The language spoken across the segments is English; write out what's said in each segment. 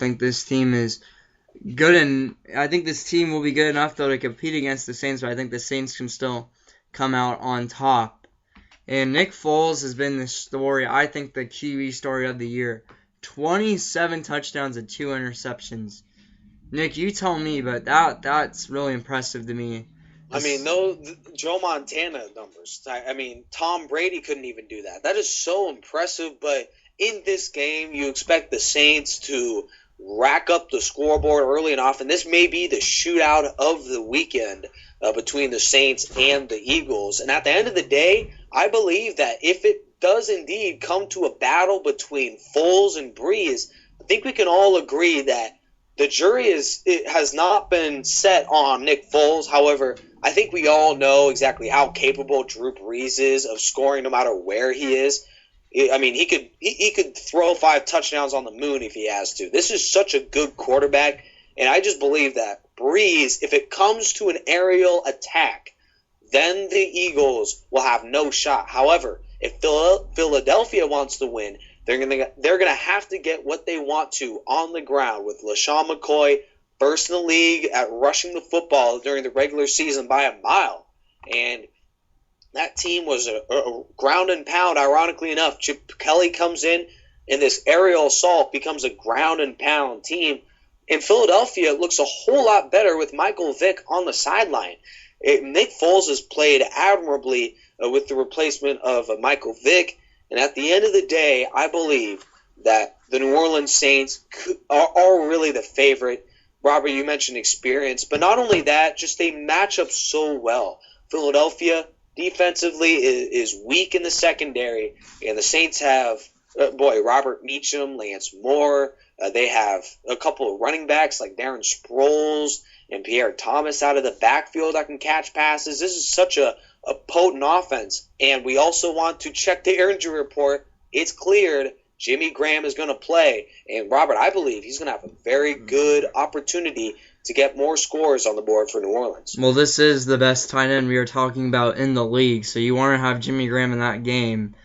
think this team is good, and I think this team will be good enough though to compete against the Saints, but I think the Saints can still come out on top. And Nick Foles has been the story, I think the QB story of the year. 27 touchdowns and 2 interceptions. Nick, you tell me, but that's really impressive to me. I mean, no Joe Montana numbers. I mean, Tom Brady couldn't even do that. That is so impressive, but in this game, you expect the Saints to rack up the scoreboard early and often. This may be the shootout of the weekend between the Saints and the Eagles. And at the end of the day, I believe that if it does indeed come to a battle between Foles and Breeze, I think we can all agree that the jury has not been set on Nick Foles. However, I think we all know exactly how capable Drew Brees is of scoring no matter where he is. I mean, he could throw 5 touchdowns on the moon if he has to. This is such a good quarterback, and I just believe that Brees, if it comes to an aerial attack, then the Eagles will have no shot. However, if Philadelphia wants to win, they're gonna have to get what they want to on the ground with LaShawn McCoy, first in the league at rushing the football during the regular season by a mile. And that team was a ground and pound, ironically enough. Chip Kelly comes in, and this aerial assault becomes a ground and pound team. In Philadelphia, it looks a whole lot better with Michael Vick on the sideline. Nick Foles has played admirably with the replacement of Michael Vick. And at the end of the day, I believe that the New Orleans Saints are really the favorite. Robert, you mentioned experience, but not only that, just they match up so well. Philadelphia defensively is weak in the secondary, and the Saints have, Robert Meacham, Lance Moore. They have a couple of running backs like Darren Sproles and Pierre Thomas out of the backfield that can catch passes. This is such a potent offense. And we also want to check the injury report. It's cleared. Jimmy Graham is going to play. And Robert, I believe he's going to have a very good opportunity to get more scores on the board for New Orleans. Well, this is the best tight end we are talking about in the league, so you want to have Jimmy Graham in that game.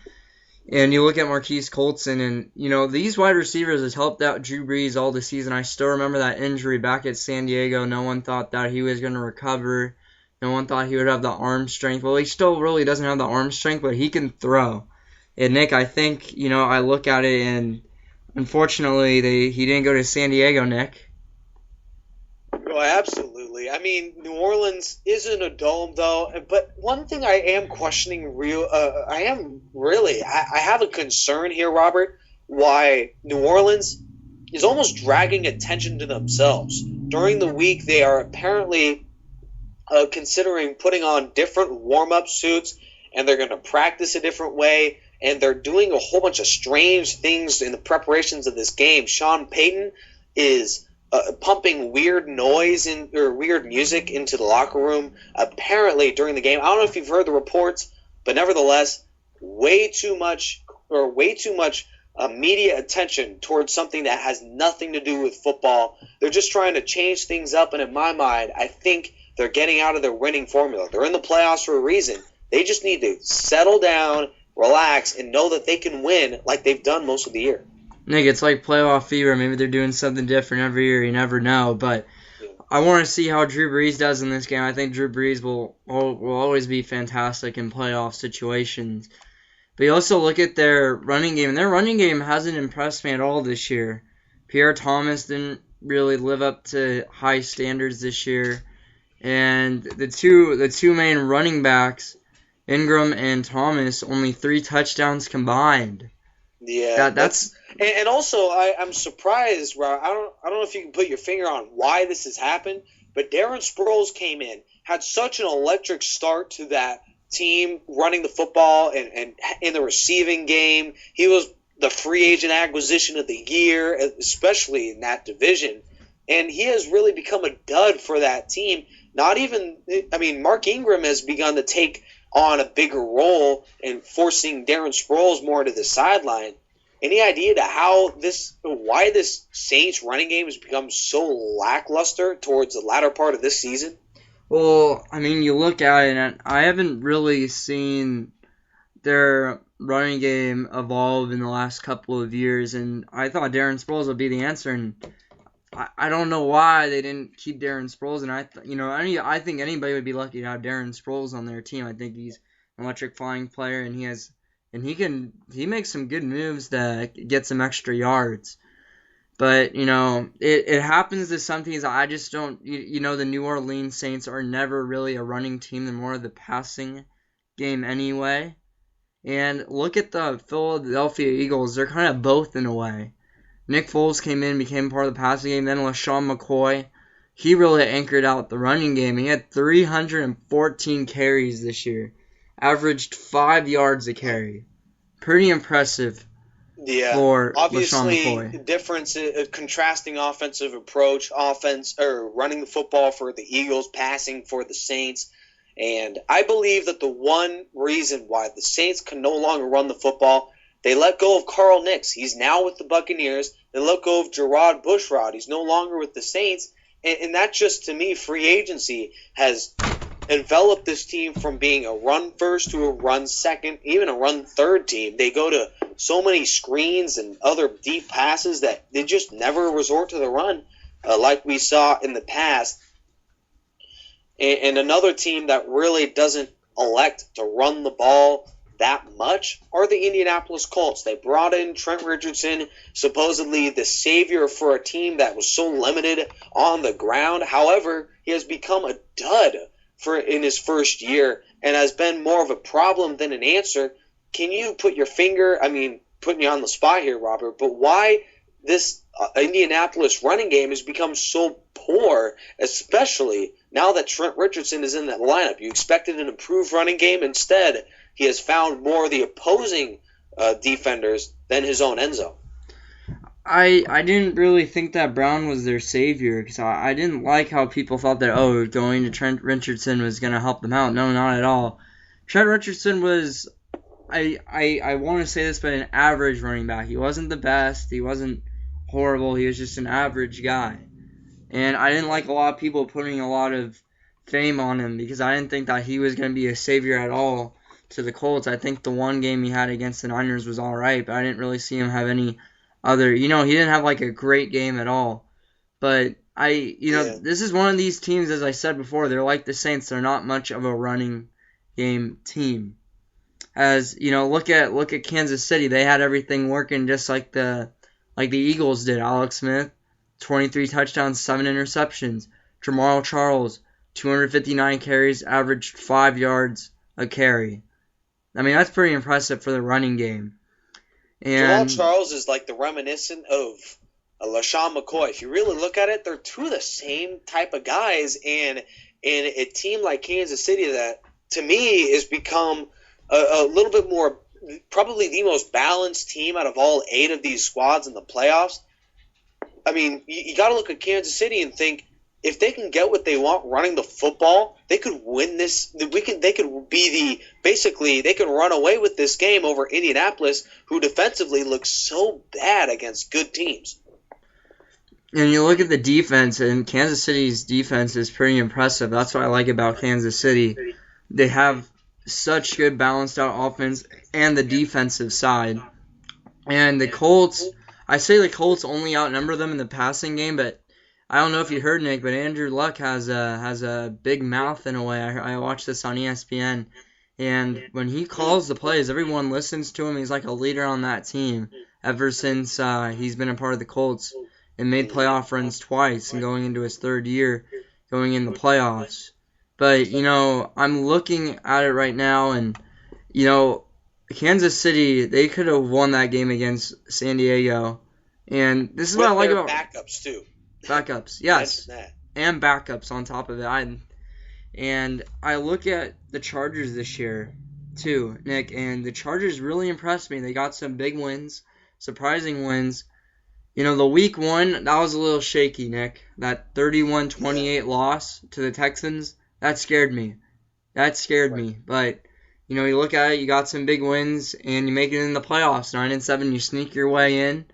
And you look at Marquise Colson, and, you know, these wide receivers has helped out Drew Brees all the season. I still remember that injury back at San Diego. No one thought that he was going to recover. No one thought he would have the arm strength. Well, he still really doesn't have the arm strength, but he can throw. And, Nick, I think, you know, I look at it, and unfortunately, he didn't go to San Diego, Nick. Oh, absolutely. I mean, New Orleans isn't a dome, though. But one thing I am questioning I have a concern here, Robert, why New Orleans is almost dragging attention to themselves. During the week, they are apparently considering putting on different warm-up suits, and they're going to practice a different way, and they're doing a whole bunch of strange things in the preparations of this game. Sean Payton is pumping weird noise or weird music into the locker room, apparently during the game. I don't know if you've heard the reports, but nevertheless, way too much media attention towards something that has nothing to do with football. They're just trying to change things up, and in my mind, I think they're getting out of their winning formula. They're in the playoffs for a reason. They just need to settle down, relax, and know that they can win like they've done most of the year. Nick, it's like playoff fever. Maybe they're doing something different every year. You never know. But I want to see how Drew Brees does in this game. I think Drew Brees will always be fantastic in playoff situations. But you also look at their running game, and their running game hasn't impressed me at all this year. Pierre Thomas didn't really live up to high standards this year. And the two main running backs, Ingram and Thomas, only 3 touchdowns combined. Yeah, that's and also I'm surprised, Rob. I don't know if you can put your finger on why this has happened, but Darren Sproles came in, had such an electric start to that team running the football and in the receiving game. He was the free agent acquisition of the year, especially in that division, and he has really become a dud for that team. Mark Ingram has begun to take on a bigger role and forcing Darren Sproles more to the sideline. Any idea to why this Saints running game has become so lackluster towards the latter part of this season? Well, I mean, you look at it, and I haven't really seen their running game evolve in the last couple of years, and I thought Darren Sproles would be the answer, and I don't know why they didn't keep Darren Sproles, and I think anybody would be lucky to have Darren Sproles on their team. I think he's an electric flying player, and he makes some good moves to get some extra yards. But it happens to some teams. I just don't. The New Orleans Saints are never really a running team. They're more of the passing game anyway. And look at the Philadelphia Eagles. They're kind of both in a way. Nick Foles came in, became part of the passing game. Then LaShawn McCoy, he really anchored out the running game. He had 314 carries this year, averaged 5 yards a carry. Pretty impressive. Yeah, for obviously, LaShawn McCoy. Difference, contrasting offensive approach, running the football for the Eagles, passing for the Saints. And I believe that the one reason why the Saints can no longer run the football, they let go of Carl Nicks. He's now with the Buccaneers. They let go of Gerard Bushrod. He's no longer with the Saints. And that just, to me, free agency has enveloped this team from being a run first to a run second, even a run third team. They go to so many screens and other deep passes that they just never resort to the run like we saw in the past. And another team that really doesn't elect to run the ball that much are the Indianapolis Colts. They brought in Trent Richardson, supposedly the savior for a team that was so limited on the ground. However, he has become a dud in his first year and has been more of a problem than an answer. Can you put your finger, putting you on the spot here, Robert, but why this Indianapolis running game has become so poor, especially now that Trent Richardson is in that lineup? You expected an improved running game. Instead, he has found more of the opposing defenders than his own end zone. I didn't really think that Brown was their savior because I didn't like how people thought that, going to Trent Richardson was going to help them out. No, not at all. Trent Richardson was, I want to say this, but an average running back. He wasn't the best. He wasn't horrible. He was just an average guy. And I didn't like a lot of people putting a lot of fame on him because I didn't think that he was going to be a savior at all to the Colts. I think the one game he had against the Niners was all right, but I didn't really see him have any other, he didn't have like a great game at all. But this is one of these teams, as I said before, they're like the Saints. They're not much of a running game team. As look at Kansas City. They had everything working just like the Eagles did. Alex Smith, 23 touchdowns, 7 interceptions. Jamal Charles, 259 carries, averaged 5 yards a carry. That's pretty impressive for the running game. And Jamal Charles is like the reminiscent of LaShawn McCoy. If you really look at it, they're two of the same type of guys. And a team like Kansas City that, to me, has become a little bit more, probably the most balanced team out of all 8 of these squads in the playoffs. You got to look at Kansas City and think, if they can get what they want running the football, they could win this. They could run away with this game over Indianapolis, who defensively looks so bad against good teams. And you look at the defense, and Kansas City's defense is pretty impressive. That's what I like about Kansas City. They have such good balanced out offense and the defensive side. And the Colts, I say the Colts only outnumber them in the passing game, but I don't know if you heard, Nick, but Andrew Luck has a big mouth in a way. I watched this on ESPN, and when he calls the plays, everyone listens to him. He's like a leader on that team ever since he's been a part of the Colts and made playoff runs twice and going into his third year going in the playoffs. But, I'm looking at it right now, and, Kansas City, they could have won that game against San Diego. And this is what I like about backups, too. Backups, yes. And backups on top of it. And I look at the Chargers this year, too, Nick, and the Chargers really impressed me. They got some big wins, surprising wins. The week 1, that was a little shaky, Nick. That 31-28 loss to the Texans, that scared me. But, you look at it, you got some big wins, and you make it in the playoffs. 9-7, you sneak your way in.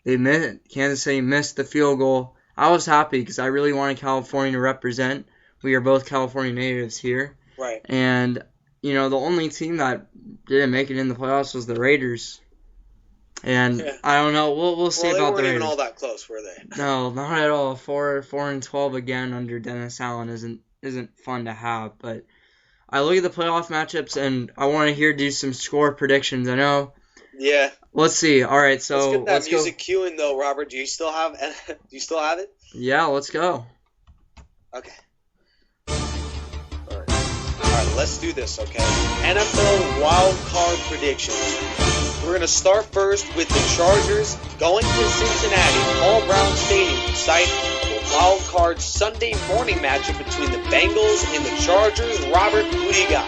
Kansas City missed the field goal. I was happy because I really wanted California to represent. We are both California natives here. Right. And, the only team that didn't make it in the playoffs was the Raiders. And Yeah. I don't know. We'll see Well, they about weren't the even Raiders. all that close, were they? No, not at all. 4-12 again under Dennis Allen isn't fun to have. But I look at the playoff matchups and I want to do some score predictions. I know. Yeah. Let's see. All right, Let's so get that let's go. music cueing though, Robert. Do you still have it? Yeah, let's go. Okay. All right, let's do this, okay? NFL wild card predictions. We're going to start first with the Chargers going to Cincinnati, Paul Brown Stadium, site of a wild card Sunday morning matchup between the Bengals and the Chargers. Robert, who do you got?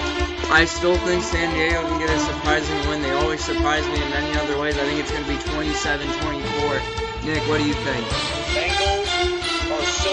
I still think San Diego can get a surprising win. They always surprise me in many other ways. I think it's going to be 27-24. Nick, what do you think? Bengals are so,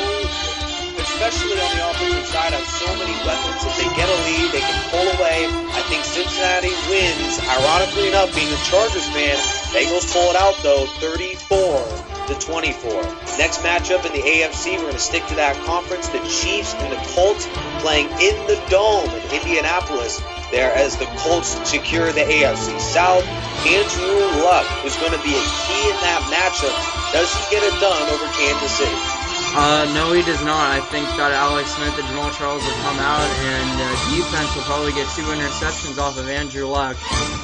especially on the offensive side, have so many weapons. If they get a lead, they can pull away. I think Cincinnati wins. Ironically enough, being a Chargers fan, Bengals pull it out though, 34-24. Next matchup in the AFC, we're going to stick to that conference. The Chiefs and the Colts playing in the Dome in Indianapolis. There as the Colts secure the AFC South. Andrew Luck is going to be a key in that matchup. Does he get it done over Kansas City? No, he does not. I think that Alex Smith and Jamal Charles will come out, and defense will probably get 2 interceptions off of Andrew Luck.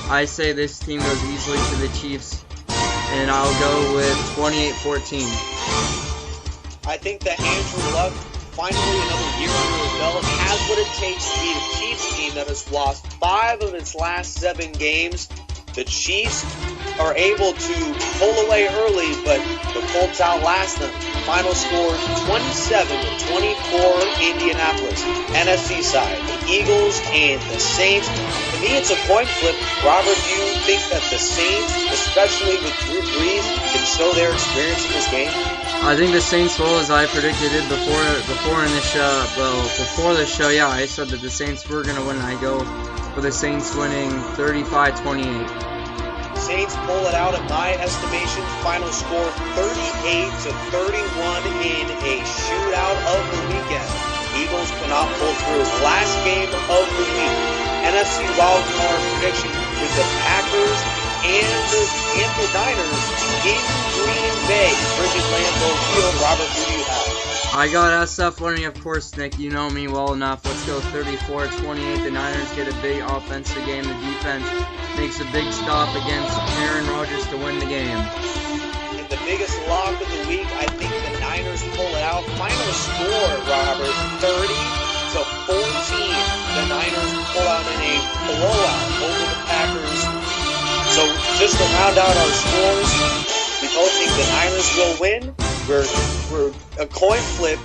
I say this team goes easily to the Chiefs, and I'll go with 28-14. I think that Andrew Luck, finally another year under his belt, has what it takes to be the Chiefs team that has lost 5 of its last 7 games. The Chiefs are able to pull away early, but the Colts outlast them. Final score 27-24 Indianapolis. NFC side, the Eagles and the Saints. To me, it's a coin flip. Robert, do you think that the Saints, especially with Drew Brees, can show their experience in this game? I think the Saints will, as I predicted it before in the show. Well, before the show, yeah, I said that the Saints were gonna win. I go for the Saints winning 35-28. Saints pull it out in my estimation. Final score 38-31 in a shootout of the weekend. Eagles cannot pull through. Last game of the week. NFC wildcard prediction with the Packers and the Niners in Green Bay. Bridget Lambeau Field. Robert, who do you have? I got SF winning, of course, Nick. You know me well enough. Let's go 34-28. The Niners get a big offensive game. The defense makes a big stop against Aaron Rodgers to win the game. In the biggest lock of the week, I think the Niners pull it out. Final score, Robert, 30-14. The Niners pull out in a blowout over the Packers. So just to round out our scores, we both think the Niners will win. We're a coin flip.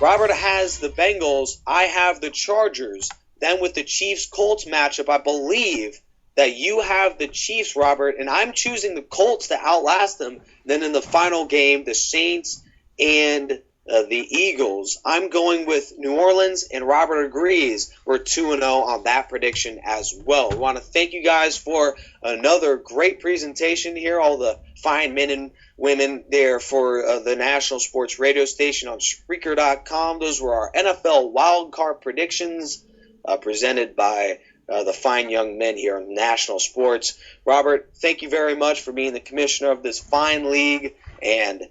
Robert has the Bengals. I have the Chargers. Then with the Chiefs-Colts matchup, I believe that you have the Chiefs, Robert, and I'm choosing the Colts to outlast them. Then in the final game, the Saints and the Eagles. I'm going with New Orleans, and Robert agrees. We're 2-0 on that prediction as well. We want to thank you guys for another great presentation here, all the fine men and women there for the national sports radio station on Spreaker.com. Those were our NFL wildcard predictions presented by the fine young men here on National Sports. Robert, thank you very much for being the commissioner of this fine league. And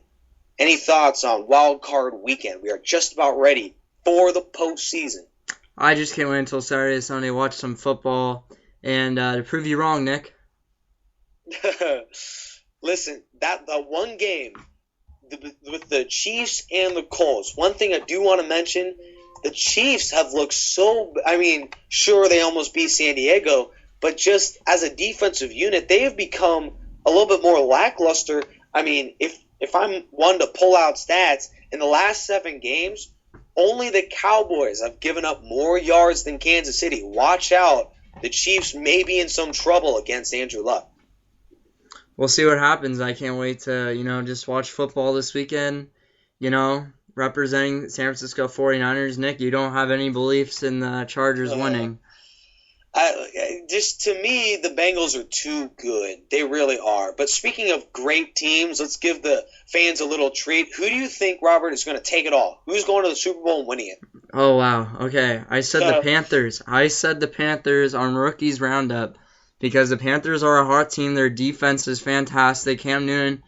any thoughts on Wild Card Weekend? We are just about ready for the postseason. I just can't wait until Saturday, Sunday, watch some football, and to prove you wrong, Nick. Listen, that one game with the Chiefs and the Colts, one thing I do want to mention, the Chiefs have looked so, sure they almost beat San Diego, but just as a defensive unit, they have become a little bit more lackluster. If I'm one to pull out stats, in the last 7 games, only the Cowboys have given up more yards than Kansas City. Watch out. The Chiefs may be in some trouble against Andrew Luck. We'll see what happens. I can't wait to, just watch football this weekend, representing San Francisco 49ers. Nick, you don't have any beliefs in the Chargers winning. Just to me, the Bengals are too good. They really are. But speaking of great teams, let's give the fans a little treat. Who do you think, Robert, is going to take it all? Who's going to the Super Bowl and winning it? Oh, wow. Okay. I said the Panthers. I said the Panthers on Rookies Roundup. because the Panthers are a hot team. Their defense is fantastic. Cam Newton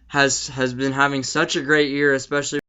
has been having such a great year, especially